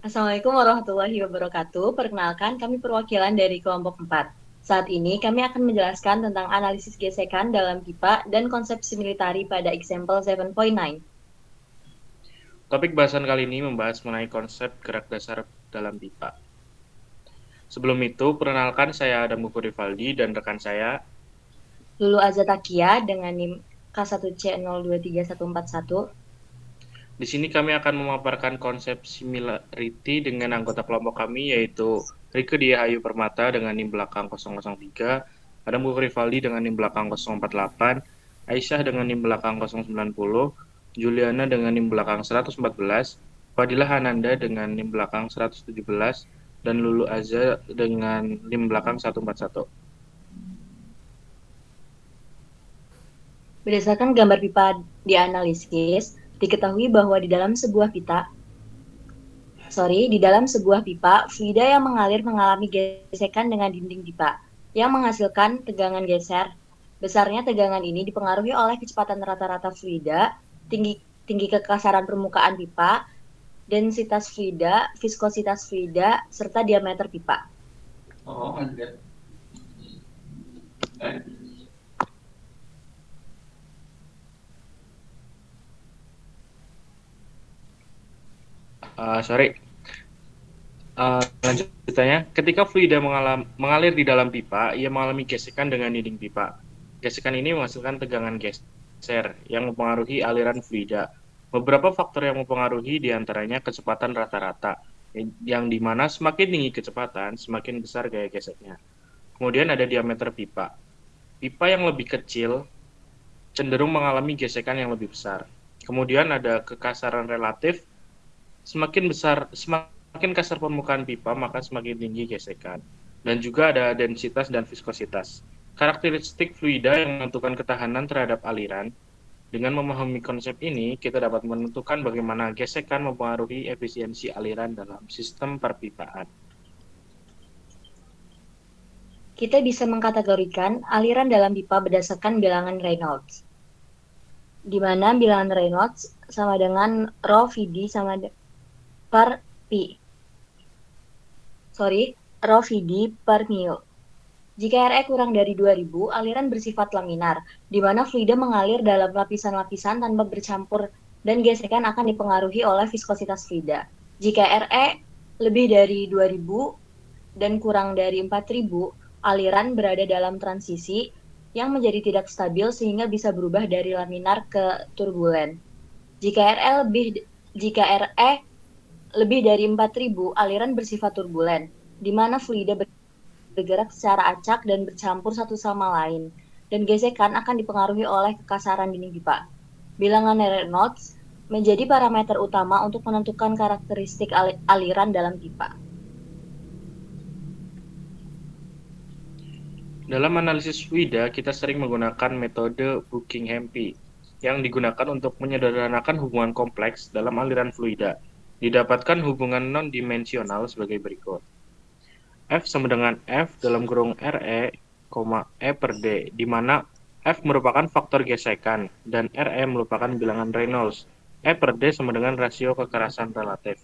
Assalamualaikum warahmatullahi wabarakatuh. Perkenalkan, kami perwakilan dari kelompok 4. Saat ini kami akan menjelaskan tentang analisis gesekan dalam pipa dan konsep similitari pada example 7.9. Topik bahasan kali ini membahas mengenai konsep gerak dasar dalam pipa. Sebelum itu, perkenalkan saya Adam Gufur Rivaldi dan rekan saya. Lulu Azatakia dengan NIM K1C023141. Di sini kami akan memaparkan konsep similarity dengan anggota kelompok kami, yaitu Rike Diahayu Permata dengan NIM belakang 003, Adam Gufur Rivaldi dengan NIM belakang 048, Aisyah dengan NIM belakang 090, Juliana dengan NIM belakang 114, Fadilah Ananda dengan NIM belakang 117, dan Lulu Azza dengan NIM belakang 141. Berdasarkan gambar pipa dianalisis, diketahui bahwa di dalam sebuah pipa, fluida yang mengalir mengalami gesekan dengan dinding pipa, yang menghasilkan tegangan geser. Besarnya tegangan ini dipengaruhi oleh kecepatan rata-rata fluida, tinggi kekasaran permukaan pipa, densitas fluida, viskositas fluida, serta diameter pipa. Oh, enggak. Sorry. Lanjutannya, ketika fluida mengalir di dalam pipa, ia mengalami gesekan dengan dinding pipa. Gesekan ini menghasilkan tegangan geser yang mempengaruhi aliran fluida. Beberapa faktor yang mempengaruhi diantaranya kecepatan rata-rata, yang dimana semakin tinggi kecepatan, semakin besar gaya geseknya. Kemudian ada diameter pipa. Pipa yang lebih kecil cenderung mengalami gesekan yang lebih besar. Kemudian ada kekasaran relatif. Semakin kasar permukaan pipa, maka semakin tinggi gesekan. Dan juga ada densitas dan viskositas. Karakteristik fluida yang menentukan ketahanan terhadap aliran. Dengan memahami konsep ini, kita dapat menentukan bagaimana gesekan mempengaruhi efisiensi aliran dalam sistem perpipaan. Kita bisa mengkategorikan aliran dalam pipa berdasarkan bilangan Reynolds, di mana bilangan Reynolds sama dengan rho Vd sama per Pi. Rho Vd per mil. Jika Re kurang dari 2000, aliran bersifat laminar, di mana fluida mengalir dalam lapisan-lapisan tanpa bercampur dan gesekan akan dipengaruhi oleh viskositas fluida. Jika Re lebih dari 2000 dan kurang dari 4000, aliran berada dalam transisi yang menjadi tidak stabil sehingga bisa berubah dari laminar ke turbulen. Jika Re lebih dari 4000, aliran bersifat turbulen, di mana fluida bergerak secara acak dan bercampur satu sama lain, dan gesekan akan dipengaruhi oleh kekasaran dinding pipa. Bilangan Reynolds menjadi parameter utama untuk menentukan karakteristik aliran dalam pipa. Dalam analisis fluida, kita sering menggunakan metode Buckingham-Pi yang digunakan untuk menyederhanakan hubungan kompleks dalam aliran fluida. Didapatkan hubungan non-dimensional sebagai berikut. F sama dengan F dalam kurung RE, E per D, di mana F merupakan faktor gesekan dan RE merupakan bilangan Reynolds. E per D sama dengan rasio kekerasan relatif.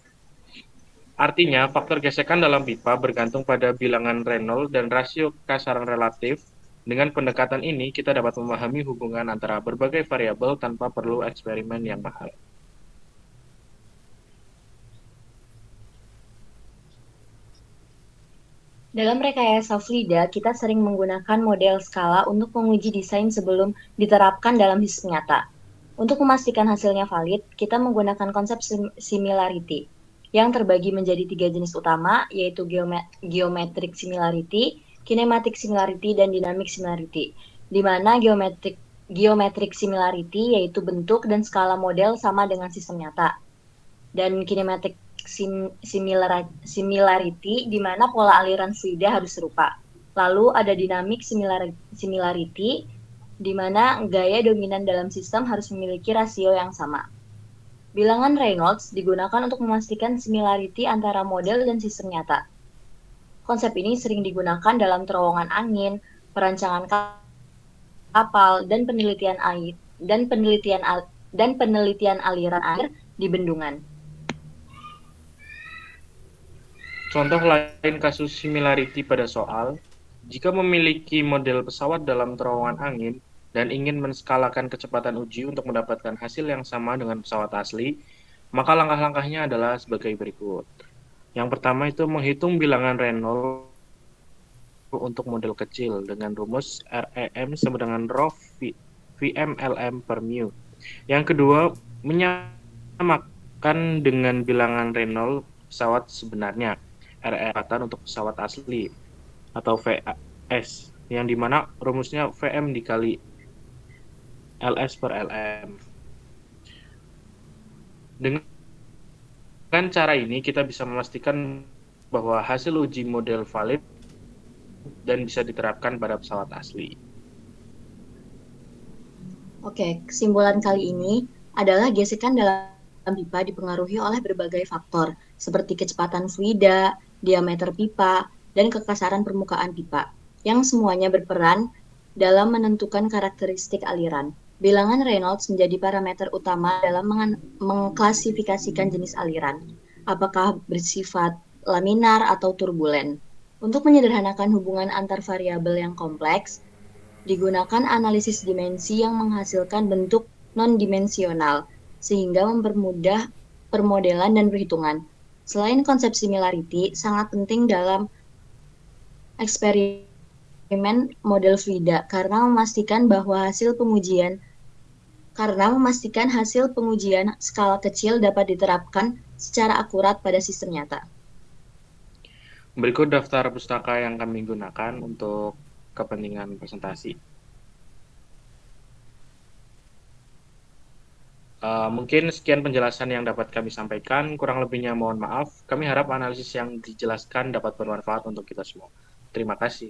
Artinya, faktor gesekan dalam pipa bergantung pada bilangan Reynolds dan rasio kekasaran relatif. Dengan pendekatan ini, kita dapat memahami hubungan antara berbagai variabel tanpa perlu eksperimen yang mahal. Dalam rekayasa fluida, kita sering menggunakan model skala untuk menguji desain sebelum diterapkan dalam sistem nyata. Untuk memastikan hasilnya valid, kita menggunakan konsep similarity, yang terbagi menjadi 3 jenis utama, yaitu geometric similarity, kinematic similarity, dan dynamic similarity, di mana geometric similarity yaitu bentuk dan skala model sama dengan sistem nyata, dan kinematic similarity di mana pola aliran fluida harus serupa. Lalu ada dynamic similarity di mana gaya dominan dalam sistem harus memiliki rasio yang sama. Bilangan Reynolds digunakan untuk memastikan similarity antara model dan sistem nyata. Konsep ini sering digunakan dalam terowongan angin, perancangan kapal, dan penelitian aliran air di bendungan. Contoh lain kasus similarity pada soal, jika memiliki model pesawat dalam terowongan angin dan ingin menskalakan kecepatan uji untuk mendapatkan hasil yang sama dengan pesawat asli, maka langkah-langkahnya adalah sebagai berikut. Yang pertama itu menghitung bilangan Reynolds untuk model kecil dengan rumus REM sama dengan rho VMLM per mu. Yang kedua, menyamakan dengan bilangan Reynolds pesawat sebenarnya, RE untuk pesawat asli, atau VS, yang dimana rumusnya VM dikali LS per LM. Dengan cara ini, kita bisa memastikan bahwa hasil uji model valid dan bisa diterapkan pada pesawat asli. Oke, kesimpulan kali ini adalah gesekan dalam pipa dipengaruhi oleh berbagai faktor, seperti kecepatan fluida, diameter pipa, dan kekasaran permukaan pipa, yang semuanya berperan dalam menentukan karakteristik aliran. Bilangan Reynolds menjadi parameter utama dalam mengklasifikasikan jenis aliran, apakah bersifat laminar atau turbulen. Untuk menyederhanakan hubungan antar variabel yang kompleks, digunakan analisis dimensi yang menghasilkan bentuk non-dimensional, sehingga mempermudah permodelan dan perhitungan. Selain konsep similarity, sangat penting dalam eksperimen model fluida karena memastikan hasil pengujian skala kecil dapat diterapkan secara akurat pada sistem nyata. Berikut daftar pustaka yang kami gunakan untuk kepentingan presentasi. Mungkin sekian penjelasan yang dapat kami sampaikan. Kurang lebihnya mohon maaf. Kami harap analisis yang dijelaskan dapat bermanfaat untuk kita semua. Terima kasih.